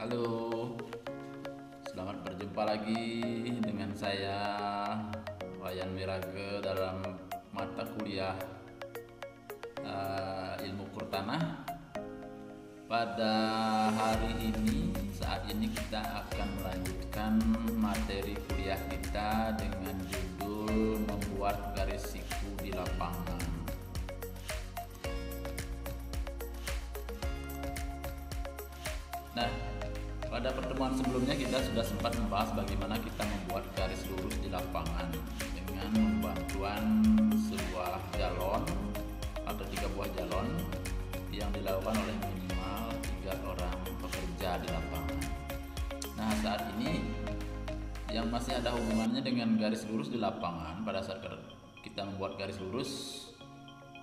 Halo, selamat berjumpa lagi dengan saya Wayan Mirage dalam mata kuliah ilmu kurtanah. Pada hari ini, saat ini kita akan melanjutkan materi kuliah kita dengan judul membuat garis siku di lapangan. Nah, pada pertemuan sebelumnya kita sudah sempat membahas bagaimana kita membuat garis lurus di lapangan dengan bantuan sebuah galon atau 3 buah galon yang dilakukan oleh minimal 3 orang pekerja di lapangan. Nah, saat ini yang masih ada hubungannya dengan garis lurus di lapangan, pada saat kita membuat garis lurus,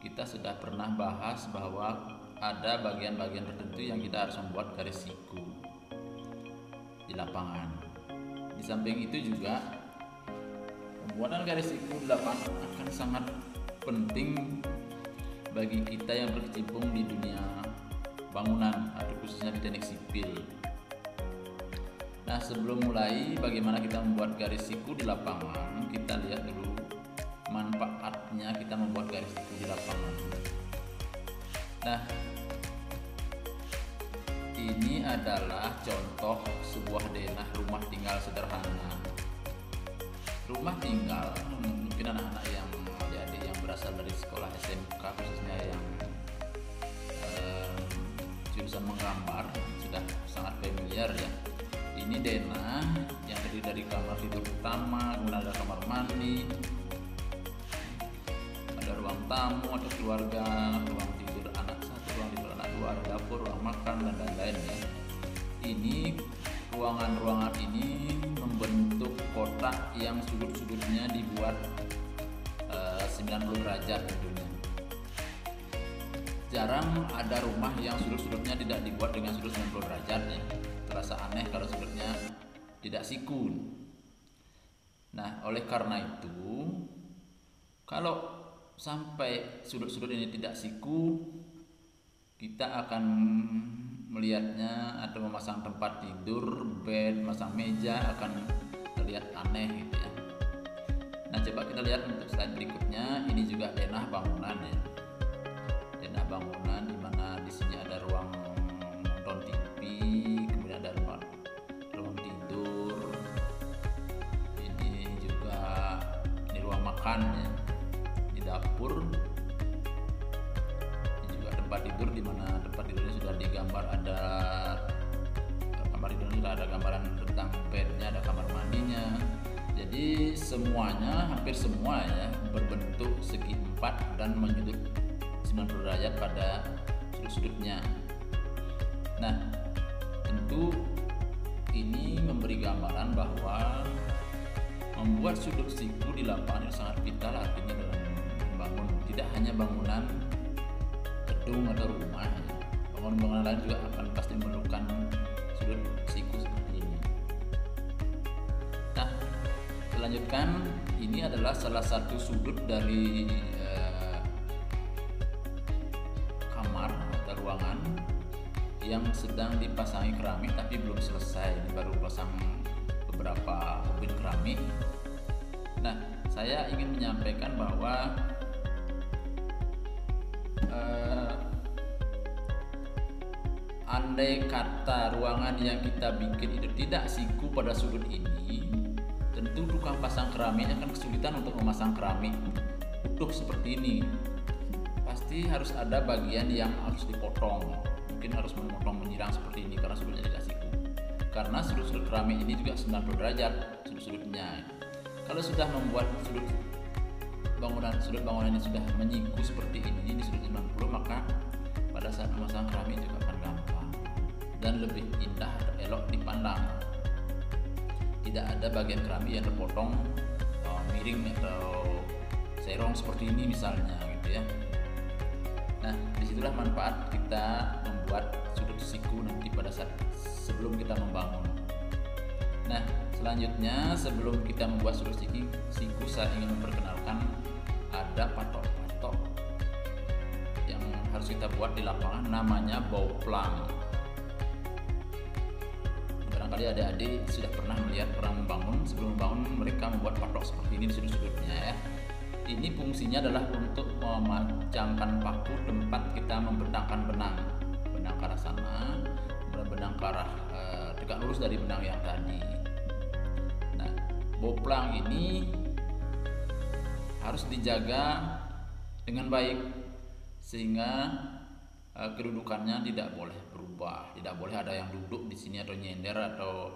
kita sudah pernah bahas bahwa ada bagian-bagian tertentu yang kita harus membuat garis siku di lapangan. Di samping itu juga pembuatan garis siku di lapangan akan sangat penting bagi kita yang berkecimpung di dunia bangunan atau khususnya di teknik sipil. Nah, sebelum mulai bagaimana kita membuat garis siku di lapangan, kita lihat dulu manfaatnya kita membuat garis siku di lapangan. Nah, ini adalah contoh sebuah denah rumah tinggal sederhana. Rumah tinggal mungkin anak-anak yang adik-adik yang berasal dari sekolah SMK khususnya yang jurusan menggambar sudah sangat familiar ya. Ini denah yang terdiri dari kamar tidur utama, kemudian ada kamar mandi, ada ruang tamu atau keluarga, ruang tidur anak 1, ruang tidur anak 2, ada dapur, ruang makan dan lain-lain ya. Ini ruangan-ruangan ini membentuk kotak yang sudut-sudutnya dibuat 90 derajat tentunya. Jarang ada rumah yang sudut-sudutnya tidak dibuat dengan sudut 90 derajat ya. Terasa aneh kalau sudutnya tidak siku. Nah, oleh karena itu, kalau sampai sudut-sudut ini tidak siku, kita akan melihatnya atau memasang tempat tidur, bed, memasang meja akan terlihat aneh gitu ya. Nah, coba kita lihat untuk slide berikutnya. Ini juga denah bangunan ya. Denah bangunan di mana di sini ada ruang nonton TV, kemudian ada ruang tidur. Ini juga ini ruang makan ya. Di dapur. Ini juga tempat tidur di mana tempat tidurnya sudah digambar, ada kamar tidurnya sudah ada gambaran tentang bednya, ada kamar mandinya. Jadi semuanya, hampir semua ya, berbentuk segi 4 dan menyudut 90 derajat pada sudut-sudutnya. Nah, tentu ini memberi gambaran bahwa membuat sudut siku di lapangan sangat vital artinya dalam membangun tidak hanya bangunan gedung atau rumah ya. Bangunan-bangunan lain juga akan pasti memerlukan sudut siku seperti ini. Nah, selanjutkan ini adalah salah satu sudut dari kamar atau ruangan yang sedang dipasangi keramik tapi belum selesai, baru pasang beberapa ubin keramik. Nah, saya ingin menyampaikan bahwa andai kata ruangan yang kita bikin itu tidak siku pada sudut ini, tentu tukang pasang keramiknya akan kesulitan untuk memasang keramik utuh seperti ini. Pasti harus ada bagian yang harus dipotong, mungkin harus memotong menyirang seperti ini karena sudutnya tidak siku. Karena sudut-sudut keramik ini juga 90 derajat sudut-sudutnya. Kalau sudah membuat sudut bangunan ini sudah menyiku seperti ini di sudut 90, maka pada saat memasang keramik juga akan gampang dan lebih indah atau elok dipandang. Tidak ada bagian keramik yang terpotong miring atau serong seperti ini misalnya gitu ya. Nah, disitulah manfaat kita membuat sudut siku nanti pada saat sebelum kita membangun. Nah, selanjutnya sebelum kita membuat sudut siku, saya ingin memperkenalkan ada patok-patok yang harus kita buat di lapangan, namanya bauplang. barangkali adik-adik sudah pernah melihat orang membangun. Sebelum membangun mereka membuat patok seperti ini di sudut-sudutnya ya. Ini fungsinya adalah untuk memacangkan paku tempat kita membentangkan benang ke arah sana, benang ke arah tegak lurus dari benang yang tadi. Nah, boplang ini harus dijaga dengan baik sehingga kedudukannya tidak boleh berubah, tidak boleh ada yang duduk di sini atau nyender atau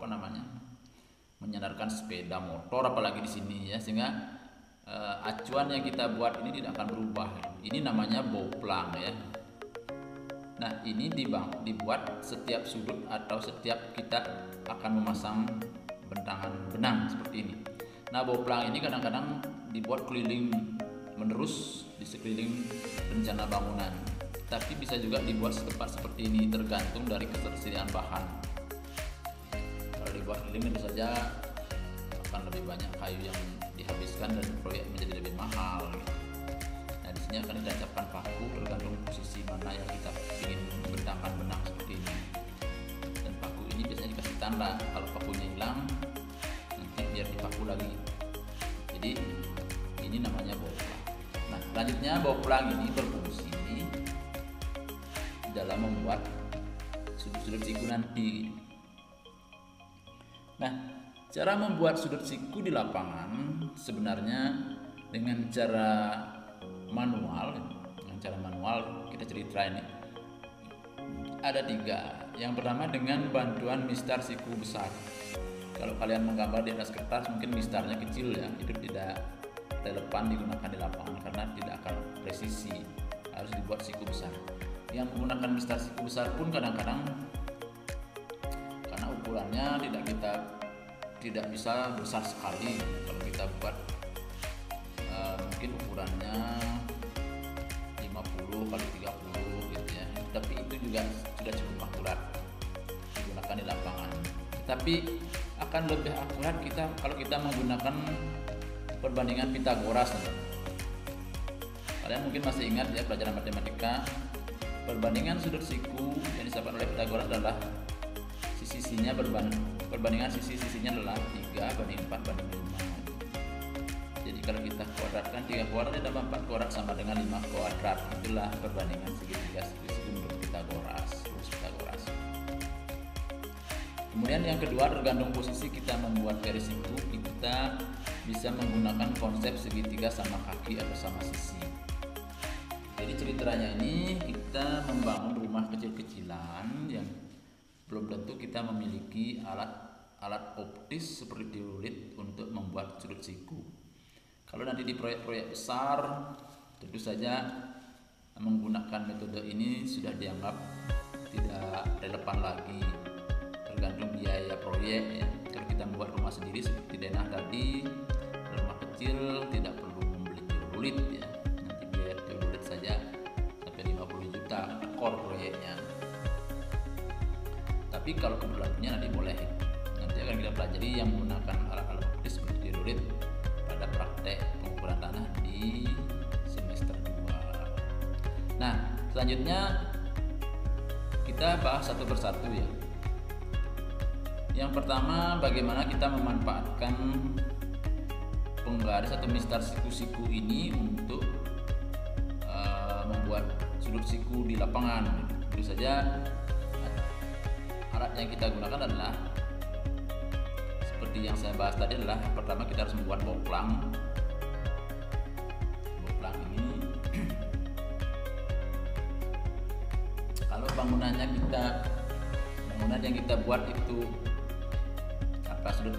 menyandarkan sepeda motor apalagi di sini ya, sehingga acuan yang kita buat ini tidak akan berubah. Ini namanya boplang ya. Nah, ini dibuat setiap sudut atau setiap kita akan memasang bentangan benang seperti ini. Nah, boplang ini kadang-kadang dibuat keliling menerus di sekeliling rencana bangunan, tapi bisa juga dibuat setempat seperti ini, tergantung dari ketersediaan bahan. Kalau dibuat keliling tentu saja akan lebih banyak kayu yang dihabiskan dan proyek menjadi lebih mahal gitu. Nah, di sini akan ditancapkan paku tergantung posisi mana yang kita ingin membentangkan benang seperti ini. Dan paku ini biasanya dikasih tanda, kalau pakunya hilang nanti biar dipaku lagi. Jadi ini namanya boplang. Nah, selanjutnya boplang ini berfungsi dalam membuat sudut-sudut siku nanti. Nah, cara membuat sudut siku di lapangan sebenarnya dengan cara manual. Dengan cara manual kita cerita ini ada 3. Yang pertama dengan bantuan mistar siku besar. Kalau kalian menggambar di atas kertas mungkin mistarnya kecil ya, itu tidak relevan digunakan di lapangan karena tidak akan presisi, harus dibuat siku besar. Yang menggunakan mistar siku besar pun kadang-kadang karena ukurannya tidak bisa besar sekali. Kalau kita buat mungkin ukurannya 50 kali 30 gitu ya, tapi itu juga sudah cukup akurat digunakan di lapangan. Tapi akan lebih akurat kalau kita menggunakan perbandingan Pythagoras. Kalian mungkin masih ingat ya pelajaran matematika, perbandingan sudut siku yang disebut oleh Pythagoras adalah sisi-sisinya perbandingan sisi-sisinya adalah 3:4:5. Jadi kalau kita kuadratkan 3 kuadrat ditambah 4 kuadrat sama dengan 5 kuadrat. Itulah perbandingan segitiga sisi menurut Pythagoras. Kemudian yang kedua, tergantung posisi kita membuat garis siku, kita bisa menggunakan konsep segitiga sama kaki atau sama sisi. Jadi ceritanya ini kita membangun rumah kecil-kecilan yang belum tentu kita memiliki alat optis seperti teolit untuk membuat sudut siku. Kalau nanti di proyek-proyek besar tentu saja menggunakan metode ini sudah dianggap tidak relevan lagi, tergantung biaya proyek ya. Kalau kita membuat rumah sendiri seperti denah tadi, rumah kecil tidak perlu membeli teolit ya. Nanti biaya teolit saja sampai 50 juta ekor proyeknya. Tapi kalau kebetulan punya nanti boleh. Nanti akan kita pelajari yang menggunakan alat-alat optis seperti teolit pada praktek pengukuran tanah di semester 2. Nah, selanjutnya kita bahas satu persatu ya. Yang pertama, bagaimana kita memanfaatkan penggaris atau mistar siku-siku ini untuk membuat sudut siku di lapangan. Tentu saja alat yang kita gunakan adalah seperti yang saya bahas tadi, adalah pertama kita harus membuat boplang. Boplang ini kalau bangunan yang kita buat itu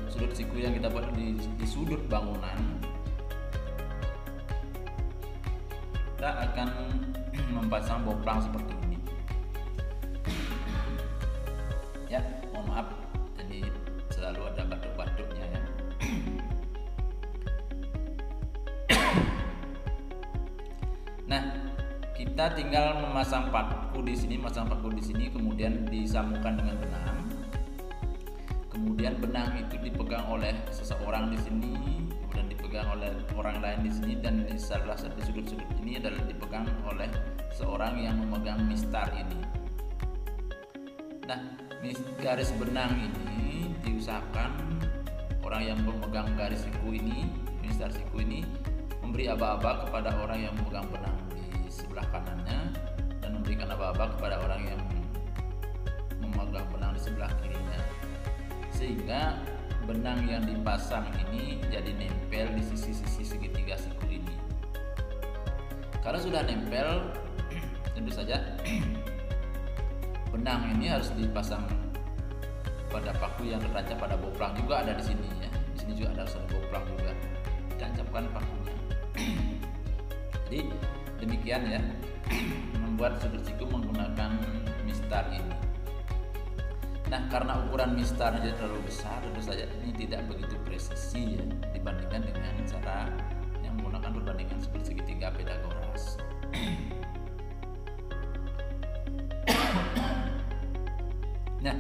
sudut siku yang kita buat di sudut bangunan, kita akan memasang boplang seperti ini ya. Mohon maaf, jadi selalu ada batuk-batuknya ya. Nah, kita tinggal memasang paku di sini, kemudian disambungkan dengan benang. Kemudian benang itu dipegang oleh seseorang di sini, kemudian dipegang oleh orang lain di sini, dan di salah satu sudut-sudut ini adalah dipegang oleh seorang yang memegang mistar ini. Nah, garis benang ini diusahakan orang yang memegang garis siku ini, mistar siku ini, memberi aba-aba kepada orang yang memegang benang di sebelah kanannya dan memberikan aba-aba kepada orang yang memegang benang di sebelah kirinya, sehingga benang yang dipasang ini jadi nempel di sisi-sisi segitiga siku ini. Kalau sudah nempel, tentu saja benang ini harus dipasang pada paku yang tertancap pada boplang, juga ada di sini ya. Di sini juga ada boplang juga ditancapkan pakunya. Jadi demikian ya, membuat sudut siku menggunakan mistar ini. Nah, karena ukuran mistarnya terlalu besar, tentu saja ini tidak begitu presisi ya dibandingkan dengan cara yang menggunakan perbandingan seperti segitiga Pythagoras. Nah,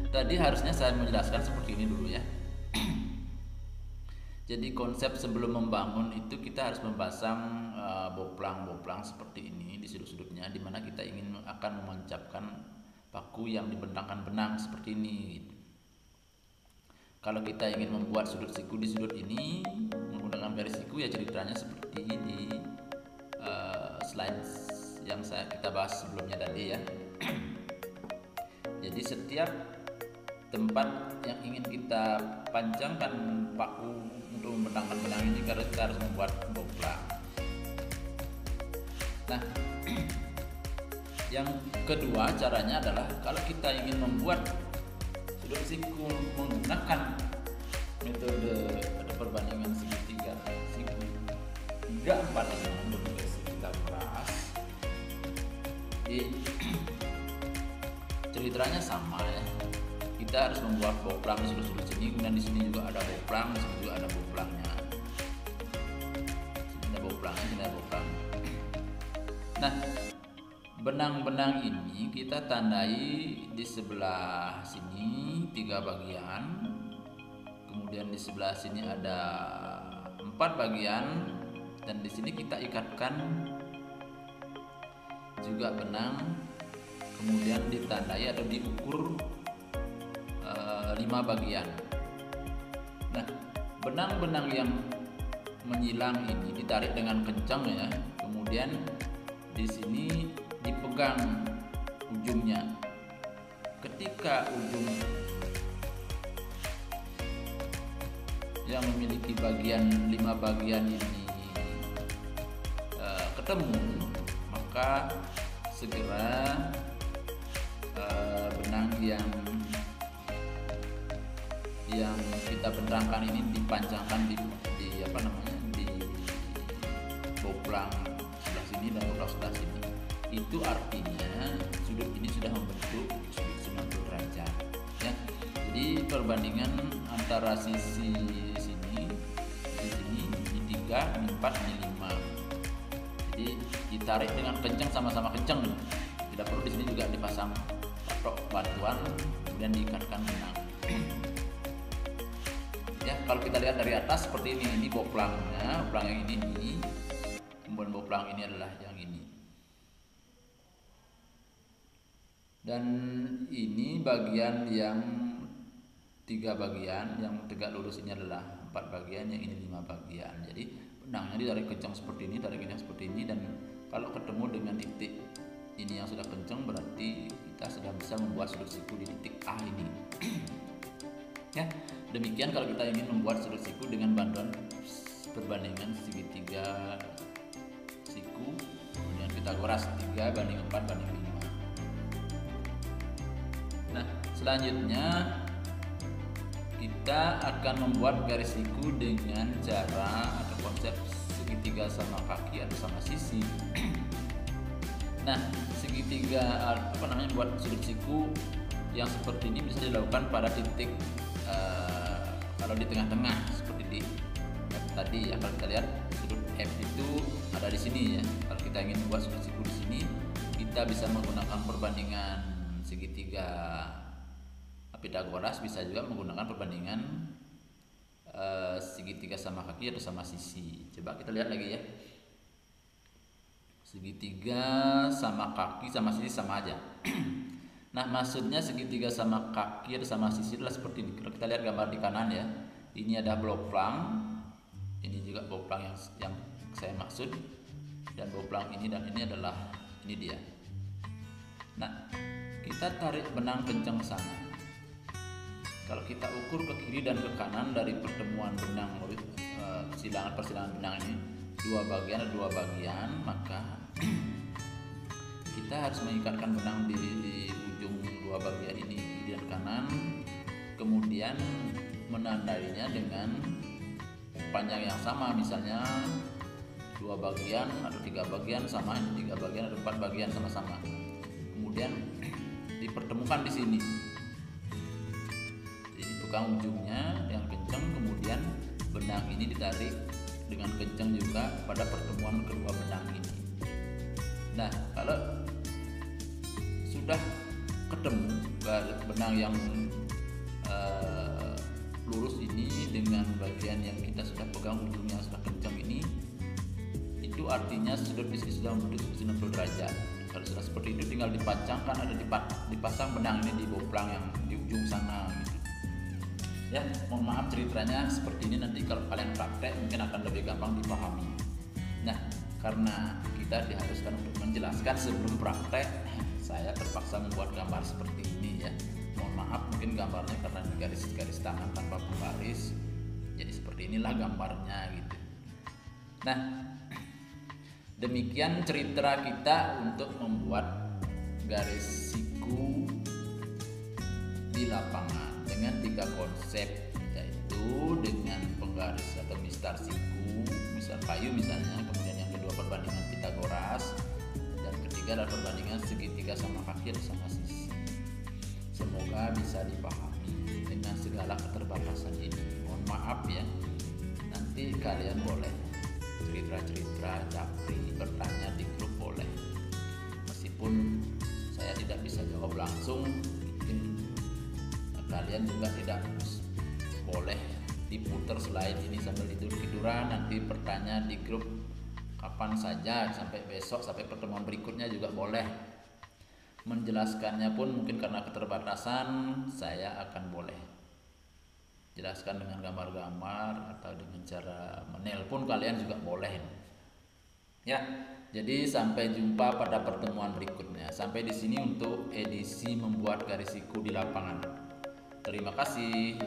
tadi harusnya saya menjelaskan seperti ini dulu ya. Jadi konsep sebelum membangun itu kita harus memasang boplang-boplang seperti ini di sudut-sudutnya, di mana kita akan menancapkan paku yang dibentangkan benang seperti ini. Kalau kita ingin membuat sudut siku di sudut ini menggunakan garis siku, ya ceritanya seperti di slide yang kita bahas sebelumnya tadi ya. Jadi setiap tempat yang ingin kita panjangkan paku untuk membentangkan benang ini, karena kita harus membuat boplang. Nah, yang kedua caranya adalah kalau kita ingin membuat sudut siku menggunakan metode perbandingan segitiga siku 3, 4, 5 bentuk segitiga keras, ceritanya sama ya. Kita harus membuat boplang di sudut-sudut sini, kemudian di sini juga ada boplang, di sini juga ada boplangnya. Sini ada boplangnya, sini ada boplang. Nah, benang-benang ini kita tandai di sebelah sini 3 bagian, kemudian di sebelah sini ada 4 bagian, dan di sini kita ikatkan juga benang, kemudian ditandai atau diukur 5 bagian. Nah, benang-benang yang menyilang ini ditarik dengan kencang ya, kemudian di sini dipegang ujungnya. Ketika ujung yang memiliki bagian 5 bagian ini ketemu, maka segera benang yang kita bentangkan ini dipanjangkan di boplang sebelah sini dan boplang sebelah sini. Itu artinya sudut ini sudah membentuk sudut 90 derajat ya. Jadi perbandingan antara sisi sini, ini 3, ini 4, ini 5. Jadi ditarik dengan kencang, sama-sama kencang. Tidak perlu di sini juga dipasang patok bantuan, kemudian diikatkan benang. Ya, kalau kita lihat dari atas seperti ini boplangnya, boplang yang ini, kemudian boplang ini adalah yang ini. Dan ini bagian yang 3 bagian, yang tegak lurus ini adalah 4 bagian, yang ini 5 bagian. Jadi benangnya ditarik kencang seperti ini, tarik kencang seperti ini, dan kalau ketemu dengan titik ini yang sudah kencang, berarti kita sudah bisa membuat sudut siku di titik A ini. Ya, demikian kalau kita ingin membuat sudut siku dengan bantuan perbandingan segitiga siku, kemudian Pythagoras 3:4:5. Nah, selanjutnya kita akan membuat garis siku dengan cara atau konsep segitiga sama kaki atau sama sisi. Nah, segitiga buat sudut siku yang seperti ini bisa dilakukan pada titik kalau di tengah-tengah seperti di F tadi ya. Kalau kita lihat sudut F itu ada di sini ya. Kalau kita ingin membuat sudut siku di sini, kita bisa menggunakan perbandingan segitiga Pythagoras, bisa juga menggunakan perbandingan segitiga sama kaki atau sama sisi. Coba kita lihat lagi ya. Segitiga sama kaki sama sisi sama aja. Nah, maksudnya segitiga sama kaki sama sisi adalah seperti ini. Kalau kita lihat gambar di kanan ya, ini ada blok plang, ini juga blok plang yang saya maksud, dan blok plang ini dan ini adalah ini dia. Nah, kita tarik benang kencang sana. Kalau kita ukur ke kiri dan ke kanan dari pertemuan benang persilangan benang ini dua bagian, maka kita harus mengikatkan benang di ujung dua bagian ini, kiri dan kanan, kemudian menandainya dengan panjang yang sama, misalnya 2 bagian atau 3 bagian sama, 3 bagian atau 4 bagian sama-sama. Kemudian dipertemukan di sini. Jadi pegang ujungnya yang kencang, kemudian benang ini ditarik dengan kencang juga pada pertemuan kedua benang ini. Nah, kalau sudah ketemu benang yang lurus ini dengan bagian yang kita sudah pegang ujungnya sudah kencang ini, itu artinya sudut di sini sudah menuju 90 derajat. Kalau sudah seperti itu tinggal dipasangkan, ada dipasang benang ini di boplang yang di ujung sana gitu. Ya, mohon maaf ceritanya seperti ini, nanti kalau kalian praktek mungkin akan lebih gampang dipahami. Nah, karena kita diharuskan untuk menjelaskan sebelum praktek, saya terpaksa membuat gambar seperti ini ya. Mohon maaf, mungkin gambarnya karena garis-garis tangan tanpa pembaris, jadi seperti inilah gambarnya gitu. Nah, demikian cerita kita untuk membuat garis siku di lapangan dengan 3 konsep, yaitu dengan penggaris atau mistar siku, mistar kayu misalnya, kemudian yang kedua perbandingan Pitagoras, dan ketiga adalah perbandingan segitiga sama kaki sama sisi. Semoga bisa dipahami dengan segala keterbatasan ini. Mohon maaf ya, nanti kalian boleh cerita-cerita, japri, bertanya di grup boleh. Meskipun saya tidak bisa jawab langsung, mungkin kalian juga tidak boleh diputar selain ini sambil tidur-tiduran, nanti bertanya di grup kapan saja, sampai besok, sampai pertemuan berikutnya juga boleh. Menjelaskannya pun mungkin karena keterbatasan, saya akan boleh jelaskan dengan gambar-gambar atau dengan cara menelpon kalian juga boleh. Ya, jadi sampai jumpa pada pertemuan berikutnya. Sampai di sini untuk edisi membuat garis siku di lapangan. Terima kasih.